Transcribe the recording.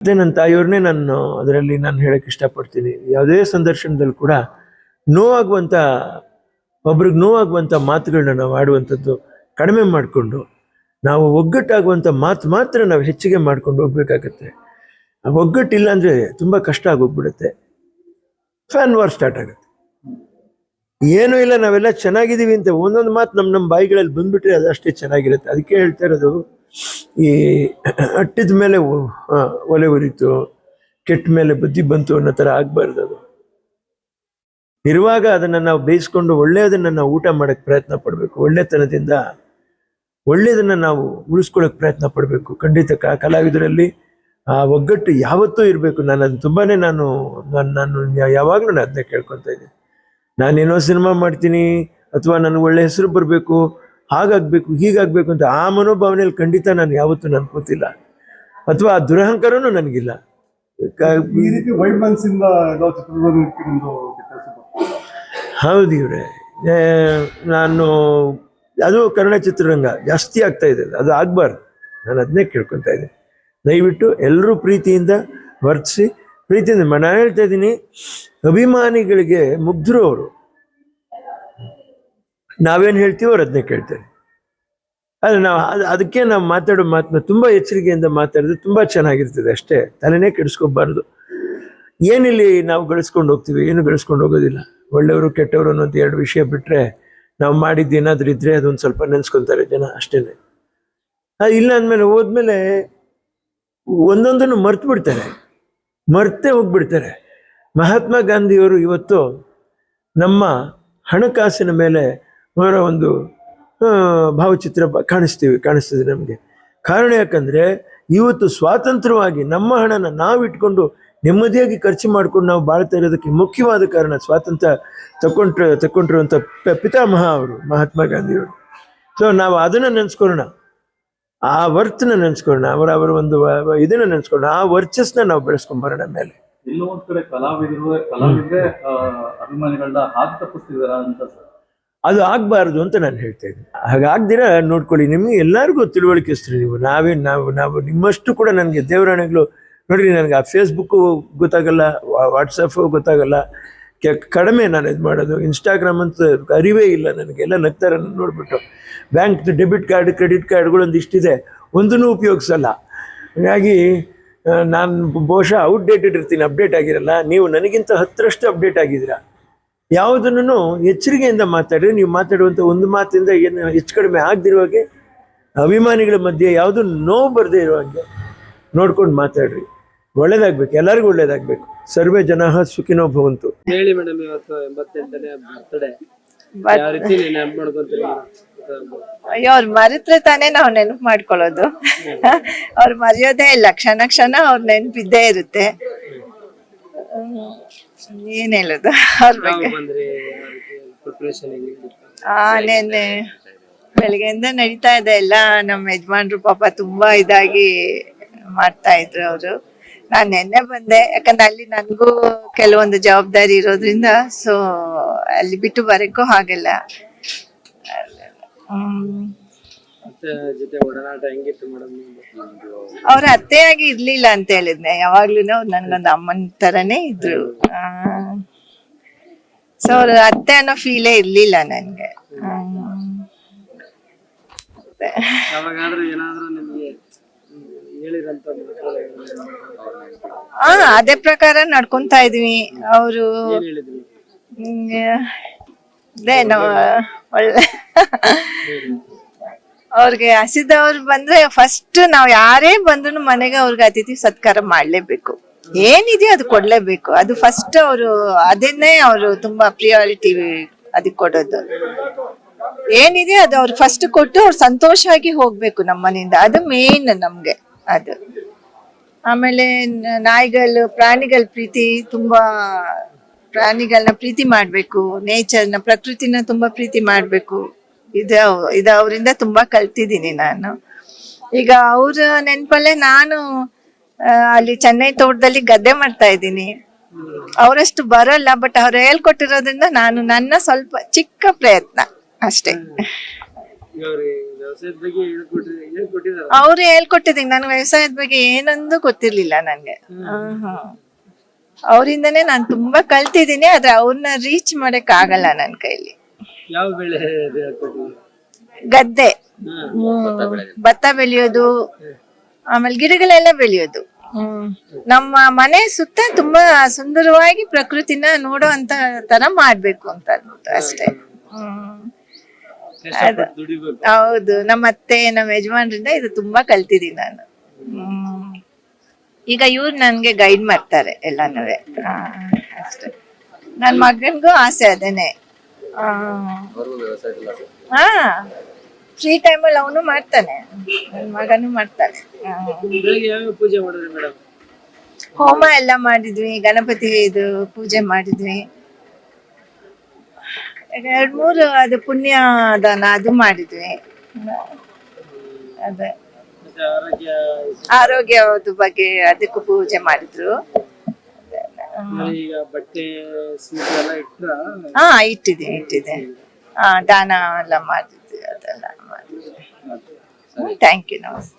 ಅದೇ ನನ್ನ ತಾಯಿಯವ್ರನ್ನೇ ನಾನು ಅದರಲ್ಲಿ ನಾನು ಹೇಳಕ್ಕೆ ಇಷ್ಟಪಡ್ತೀನಿ. ಯಾವುದೇ ಸಂದರ್ಶನದಲ್ಲಿ ಕೂಡ ನೋವಾಗುವಂಥ ಒಬ್ರಿಗೆ ನೋವಾಗುವಂಥ ಮಾತುಗಳನ್ನ ನಾವು ಆಡುವಂಥದ್ದು ಕಡಿಮೆ ಮಾಡಿಕೊಂಡು ನಾವು ಒಗ್ಗಟ್ಟಾಗುವಂಥ ಮಾತ್ರ ನಾವು ಹೆಚ್ಚಿಗೆ ಮಾಡ್ಕೊಂಡು ಹೋಗ್ಬೇಕಾಗತ್ತೆ. ಆ ಒಗ್ಗಟ್ಟಿಲ್ಲ ಅಂದರೆ ತುಂಬ ಕಷ್ಟ ಆಗೋಗ್ಬಿಡುತ್ತೆ. ಫ್ಯಾನ್ ವಾರ್ ಸ್ಟಾರ್ಟ್ ಆಗುತ್ತೆ. ಏನೂ ಇಲ್ಲ, ನಾವೆಲ್ಲ ಚೆನ್ನಾಗಿದ್ದೀವಿ ಅಂತ ಒಂದೊಂದು ಮಾತು ನಮ್ಮ ಬಾಯಿಗಳಲ್ಲಿ ಬಂದ್ಬಿಟ್ರೆ ಅದಷ್ಟೇ ಚೆನ್ನಾಗಿರುತ್ತೆ. ಅದಕ್ಕೆ ಹೇಳ್ತಾ ಇರೋದು, ಈ ಅಟ್ಟಿದ ಮೇಲೆ ಒಲೆ ಉರಿತು, ಕೆಟ್ಟ ಮೇಲೆ ಬುದ್ಧಿ ಬಂತು ಅನ್ನೋ ಥರ ಆಗಬಾರ್ದು. ಅದು ಇರುವಾಗ ಅದನ್ನು ನಾವು ಬೇಯಿಸ್ಕೊಂಡು ಒಳ್ಳೆಯದನ್ನು ನಾವು ಊಟ ಮಾಡೋಕ್ಕೆ ಪ್ರಯತ್ನ ಪಡಬೇಕು. ಒಳ್ಳೆತನದಿಂದ ಒಳ್ಳೆಯದನ್ನು ನಾವು ಉಳಿಸ್ಕೊಳ್ಳೋಕೆ ಪ್ರಯತ್ನ ಪಡಬೇಕು. ಖಂಡಿತ ಕಲಾವಿದರಲ್ಲಿ ಆ ಒಗ್ಗಟ್ಟು ಯಾವತ್ತೂ ಇರಬೇಕು. ನಾನು ಅದು ತುಂಬಾ ನಾನು ಯಾವಾಗಲೂ ನಾನು ಅದನ್ನೇ ಕೇಳ್ಕೊತಾ ಇದ್ದೀನಿ. ನಾನೇನೋ ಸಿನಿಮಾ ಮಾಡ್ತೀನಿ ಅಥವಾ ನನಗೆ ಒಳ್ಳೆ ಹೆಸರು ಬರಬೇಕು, ಹಾಗಾಗಬೇಕು ಹೀಗಾಗಬೇಕು ಅಂತ ಆ ಮನೋಭಾವನೆಯಲ್ಲಿ ಖಂಡಿತ ನಾನು ಯಾವತ್ತೂ ಅನ್ಕೋತಿಲ್ಲ, ಅಥವಾ ಆ ದುರಹಂಕಾರನೂ ನನಗಿಲ್ಲ. ಹೌದು ಇವ್ರೆ, ನಾನು ಅದು ಕನ್ನಡ ಚಿತ್ರರಂಗ ಜಾಸ್ತಿ ಆಗ್ತಾ ಇದೆ, ಅದು ಆಗಬಾರ್ದು. ನಾನು ಅದನ್ನೇ ಕೇಳ್ಕೊತಾ ಇದ್ದೀನಿ. ದಯವಿಟ್ಟು ಎಲ್ಲರೂ ಪ್ರೀತಿಯಿಂದ ವರ್ತಿಸಿ, ಪ್ರೀತಿಯಿಂದ ನಾನು ಹೇಳ್ತಾ ಇದ್ದೀನಿ, ಅಭಿಮಾನಿಗಳಿಗೆ ಮುಗ್ಧರು ಅವರು. ನಾವೇನು ಹೇಳ್ತೀವೋ ಅವ್ರು ಅದನ್ನೇ ಕೇಳ್ತಾರೆ. ಆದರೆ ಅದಕ್ಕೆ ನಾವು ಮಾತಾಡೋ ಮಾತನ್ನ ತುಂಬ ಎಚ್ಚರಿಕೆಯಿಂದ ಮಾತಾಡಿದ್ರೆ ತುಂಬ ಚೆನ್ನಾಗಿರ್ತದೆ. ಅಷ್ಟೇ, ತಲೆನೇ ಕೆಡಿಸ್ಕೋಬಾರ್ದು. ಏನಿಲ್ಲಿ ನಾವು ಗಳಿಸ್ಕೊಂಡು ಹೋಗ್ತೀವಿ, ಏನು ಗಳಿಸ್ಕೊಂಡು ಹೋಗೋದಿಲ್ಲ. ಒಳ್ಳೆಯವರು ಕೆಟ್ಟವರು ಅನ್ನೋದು ಎರಡು ವಿಷಯ ಬಿಟ್ಟರೆ ನಾವು ಮಾಡಿದ್ದು ಏನಾದರೂ ಇದ್ದರೆ ಅದೊಂದು ಸ್ವಲ್ಪ ನೆನೆಸ್ಕೊತಾರೆ ಜನ, ಅಷ್ಟೇ. ಅದು ಇಲ್ಲ ಅಂದಮೇಲೆ ಹೋದ್ಮೇಲೆ ಒಂದೊಂದನ್ನು ಮರ್ತು ಬಿಡ್ತಾರೆ, ಮರ್ತೇ ಹೋಗ್ಬಿಡ್ತಾರೆ. ಮಹಾತ್ಮ ಗಾಂಧಿಯವರು ಇವತ್ತು ನಮ್ಮ ಹಣಕಾಸಿನ ಮೇಲೆ ಅವರ ಒಂದು ಭಾವಚಿತ್ರ ಕಾಣಿಸ್ತದೆ ನಮಗೆ. ಕಾರಣ ಯಾಕಂದರೆ ಇವತ್ತು ಸ್ವಾತಂತ್ರ್ಯವಾಗಿ ನಮ್ಮ ಹಣನ ನಾವು ಇಟ್ಕೊಂಡು ನೆಮ್ಮದಿಯಾಗಿ ಖರ್ಚು ಮಾಡ್ಕೊಂಡು ನಾವು ಬಾಳ್ತಾ ಇರೋದಕ್ಕೆ ಮುಖ್ಯವಾದ ಕಾರಣ ಸ್ವಾತಂತ್ರ್ಯ ತಗೊಂಡಿರುವಂಥ ಪಿತಾಮಹ ಅವರು ಮಹಾತ್ಮ ಗಾಂಧಿಯವರು. ಸೊ ನಾವು ಅದನ್ನು ನೆನೆಸ್ಕೊಳ್ಳೋಣ, ಆ ವರ್ತನ ನೆನೆಸ್ಕೊಳ್ಳೋಣ, ಅವರ ಒಂದು ಇದನ್ನು ನೆನೆಸ್ಕೊಳ್ಳೋಣ, ಆ ವರ್ಚಸ್ನ ನಾವು ಬೆಳೆಸ್ಕೊಂಬರೋಣ. ಮೇಲೆ ಎಲ್ಲೋ ಒಂದ್ ಕಡೆ ಕಲಾವಿದ್ರೆ ಅಭಿಮಾನಿಗಳನ್ನ ಹಾಕಿ ತಪ್ಪಿಸ್ತಿದಾರ ಅಂತ ಅದು ಆಗಬಾರ್ದು ಅಂತ ನಾನು ಹೇಳ್ತಾ ಇದ್ದೀನಿ. ಹಾಗಾಗ್ದಿರ ನೋಡ್ಕೊಳ್ಳಿ, ನಿಮಗೆ ಎಲ್ಲರಿಗೂ ತಿಳುವಳಿಕೆಸ್ತೀರಿ ನೀವು. ನಾವು ನಿಮ್ಮಷ್ಟು ಕೂಡ ನನಗೆ ದೇವರಾಣೆಗಳು ನೋಡ್ರಿ, ನನಗೆ ಆ ಫೇಸ್ಬುಕ್ಕು ಗೊತ್ತಾಗಲ್ಲ, ವಾಟ್ಸಪ್ಪು ಗೊತ್ತಾಗಲ್ಲ, ಕಡಿಮೆ ನಾನು ಇದು ಮಾಡೋದು. ಇನ್ಸ್ಟಾಗ್ರಾಮ್ ಅಂತ ಅರಿವೇ ಇಲ್ಲ ನನಗೆಲ್ಲ. ನಗ್ತಾರೆ ನಾನು ನೋಡ್ಬಿಟ್ಟು. ಬ್ಯಾಂಕ್ ಡೆಬಿಟ್ ಕಾರ್ಡ್ ಕ್ರೆಡಿಟ್ ಕಾರ್ಡ್ಗಳೊಂದು ಇಷ್ಟಿದೆ, ಒಂದೂ ಉಪಯೋಗಿಸಲ್ಲ. ಹಾಗಾಗಿ ನಾನು ಬಹುಶಃ ಔಟ್ಡೇಟೆಡ್ ಇರ್ತೀನಿ, ಅಪ್ಡೇಟ್ ಆಗಿರಲ್ಲ. ನೀವು ನನಗಿಂತ 10ರಷ್ಟು ಅಪ್ಡೇಟ್ ಆಗಿದ್ದೀರಾ. ಯಾವುದನ್ನು ಎಚ್ಚರಿಕೆಯಿಂದ ಮಾತಾಡ್ರಿ. ನೀವು ಮಾತಾಡುವಂಥ ಒಂದು ಮಾತಿಂದ ಏನು ಹೆಚ್ಚು ಕಡಿಮೆ ಆಗದಿರುವಾಗೆ, ಅಭಿಮಾನಿಗಳ ಮಧ್ಯೆ ಯಾವುದು ನೋವು ಬರದೇ ಇರುವಾಗೆ ನೋಡ್ಕೊಂಡು ಮಾತಾಡ್ರಿ. ಒಳ್ಳೇದಾಗಬೇಕು, ಎಲ್ಲರಿಗೂ ಒಳ್ಳೇದಾಗಬೇಕು. ಸರ್ವೇ ಜನಃ ಸುಖಿನೋ ಭವಂತು. ಹೇಳಿ ಮೇಡಮ್, ಇವತ್ತು 88ನೇ ಬರ್ತಡೇ ಯಾವ ರೀತಿ ನೆನಪು ಮಾಡ್ಕೊಂತೀರಿ? ಅಯ್ಯೋ, ಅವ್ರು ಮರೆತ್ರೆ ತಾನೇ ನಾವು ನೆನಪು ಮಾಡ್ಕೊಳ್ಳೋದು. ಅವ್ರು ಮರೆಯೋದೇ ಇಲ್ಲ, ಕ್ಷಣ ಕ್ಷಣ ಅವ್ರ ನೆನಪಿದ್ದೇ ಇರುತ್ತೆ. ಏನ್ ಹೇಳುದು ಅವ್ರ ಬಗ್ಗೆ? ನೆನ್ನೆ ಬೆಳಿಗ್ಗೆಯಿಂದ ನಡೀತಾ ಇದೆ ಎಲ್ಲ. ನಮ್ಮ ಯಜಮಾನ್ರು ಪಾಪ ತುಂಬಾ ಇದಾಗಿ ಮಾಡ್ತಾ ಇದ್ರು ಅವರು. ನಾನ್ ನೆನ್ನೆ ಬಂದೆ, ಯಾಕಂದ್ರೆ ಅಲ್ಲಿ ನನ್ಗೂ ಕೆಲವೊಂದು ಜವಾಬ್ದಾರಿ ಇರೋದ್ರಿಂದ. ಸೊ ಅಲ್ಲಿ ಬಿಟ್ಟು ಬರಕ್ಕೂ ಹಾಗೆಲ್ಲ. ಅವ್ರ ಅತ್ತೆಯಾಗಿ ಇರ್ಲಿಲ್ಲ ಅಂತ ಹೇಳಿದ್ನೆ. ಯಾವಾಗ್ಲೂ ನನ್ಗೊಂದು ಅಮ್ಮನ ತರನೇ ಇದ್ರು. ಸೊ ಅವ್ರ ಅತ್ತೆ ಅನ್ನೋ ಫೀಲೇ ಇರ್ಲಿಲ್ಲ ನನ್ಗೆ. ಅದೇ ಪ್ರಕಾರ ನಡ್ಕೊಂತಾ ಇದೀವಿ. ಅವರು ಒಳ್ಳೆ ಅವ್ರಿಗೆ ಹಸಿದವ್ರು ಬಂದ್ರೆ ಫಸ್ಟ್ ನಾವ್ ಯಾರೇ ಬಂದ್ರು ಮನೆಗೆ ಅವ್ರಿಗೆ ಅತಿಥಿ ಸತ್ಕಾರ ಮಾಡ್ಲೇಬೇಕು. ಏನಿದೆಯೋ ಅದು ಕೊಡ್ಲೇಬೇಕು. ಅದು ಫಸ್ಟ್ ಅವರು ಅದನ್ನೇ ಅವರು ತುಂಬಾ ಪ್ರಿಯಾರಿಟಿ ಅದಕ್ಕೆ ಕೊಡೋದು. ಏನಿದೆಯೋ ಅದು ಅವ್ರು ಫಸ್ಟ್ ಕೊಟ್ಟು ಅವ್ರು ಸಂತೋಷವಾಗಿ ಹೋಗ್ಬೇಕು ನಮ್ಮ ಮನೆಯಿಂದ. ಅದು ಮೇನ್ ನಮ್ಗೆ ಅದು. ಆಮೇಲೆ ನಾಯಿಗಳು, ಪ್ರಾಣಿಗಳ ಪ್ರೀತಿ, ತುಂಬಾ ಪ್ರಾಣಿಗಳನ್ನ ಪ್ರೀತಿ ಮಾಡ್ಬೇಕು. ನೇಚರ್ನ, ಪ್ರಕೃತಿನ ತುಂಬಾ ಪ್ರೀತಿ ಮಾಡ್ಬೇಕು. ಇದು ಅವರಿಂದ ತುಂಬಾ ಕಲ್ತಿದ್ದೀನಿ ನಾನು. ಈಗ ಅವ್ರ ನೆನ್ಪಲ್ಲೇ ನಾನು ಅಲ್ಲಿ ಚೆನ್ನೈ ತೋಟದಲ್ಲಿ ಗದ್ದೆ ಮಾಡ್ತಾ ಇದ್ದೀನಿ. ಅವರಷ್ಟು ಬರಲ್ಲ, ಬಟ್ ಅವ್ರು ಹೇಳ್ಕೊಟ್ಟಿರೋದ್ರಿಂದ ನಾನು ನನ್ನ ಸ್ವಲ್ಪ ಚಿಕ್ಕ ಪ್ರಯತ್ನ ಅಷ್ಟೇ. ವ್ಯವಸಾಯದ ಬಗ್ಗೆ ಹೇಳ್ಕೊಟ್ಟಿದಾರ. ಅವ್ರು ಹೇಳ್ಕೊಟ್ಟಿದ್ದೀನಿ. ನನ್ಗೆ ವ್ಯವಸಾಯದ ಬಗ್ಗೆ ಏನೊಂದು ಗೊತ್ತಿರ್ಲಿಲ್ಲ ನನ್ಗೆ. ಅವರಿಂದನೇ ನಾನು ತುಂಬಾ ಕಲ್ತಿದ್ದೀನಿ. ಆದ್ರೆ ಅವ್ರನ್ನ ರೀಚ್ ಮಾಡಕ್ ಆಗಲ್ಲ ನನ್ ಕೈಲಿ. ಯಾವ ಬೆಳೆ ಹೇಳ್ಕೊಟ್ಟಿದ್ರು? ಗದ್ದೆ, ಭತ್ತ ಬೆಳೆಯೋದು, ಆಮೇಲೆ ಗಿಡಗಳೆಲ್ಲ ಬೆಳೆಯೋದು. ನಮ್ಮ ಮನೆ ಸುತ್ತ ತುಂಬಾ ಸುಂದರವಾಗಿ ಪ್ರಕೃತಿನ ನೋಡೋ ಅಂತ ತರ ಮಾಡ್ಬೇಕು ಅಂತ ಅಂದ್ಬಿಟ್ಟು ಅಷ್ಟೇ. ಕಷ್ಟಪಟ್ಟು ದುಡಿಬೇಕು. ಹೌದು, ನಮ್ಮ ಅತ್ತೆ ನಮ್ಮ ಯಜಮಾನ್ರಿಂದ ಇದು ತುಂಬಾ ಕಲ್ತಿದ್ದೀನಿ ನಾನು. ಈಗ ಇವ್ರು ನನ್ಗೆ ಗೈಡ್ ಮಾಡ್ತಾರೆ ಎಲ್ಲಾನು. ಅಷ್ಟೇ. ನನ್ ಮಗನ್ಗೂ ಆಸೆ ಅದೇನೆ. ಹಾ, ಫ್ರೀ ಟೈಮಲ್ಲಿ ಅವನು ಮಾಡ್ತಾನೆ, ನನ್ ಮಗನು ಮಾಡ್ತಾನೆ. ಬೆಳಿಗ್ಗೆ ಯಾವ ಪೂಜೆ ಮಾಡಿದ್ರಿ ಮೇಡಮ್? ಹೋಮ ಎಲ್ಲ ಮಾಡಿದ್ವಿ, ಗಣಪತಿ ಇದು ಪೂಜೆ ಮಾಡಿದ್ವಿ, 2-3 ಅದು ಪುಣ್ಯದಾನ ಅದು ಮಾಡಿದ್ವಿ. ಅದೇ ಮತ್ತೆ ಆರೋಗ್ಯ ಆರೋಗ್ಯದ ಬಗ್ಗೆ ಅದಕ್ಕೂ ಪೂಜೆ ಮಾಡಿದ್ರು. ಈಗ ಬಟ್ಟೆ ಸೀರೆ ಎಲ್ಲ ಇಟ್ರ? ಹಾ, ಇಟ್ಟಿದೆ. ದಾನ ಎಲ್ಲ ಮಾಡಿದ್ವಿ, ಅದೆಲ್ಲ ಮಾಡಿದ್ವಿ. ಥ್ಯಾಂಕ್ ಯು, ನಮಸ್ತೆ.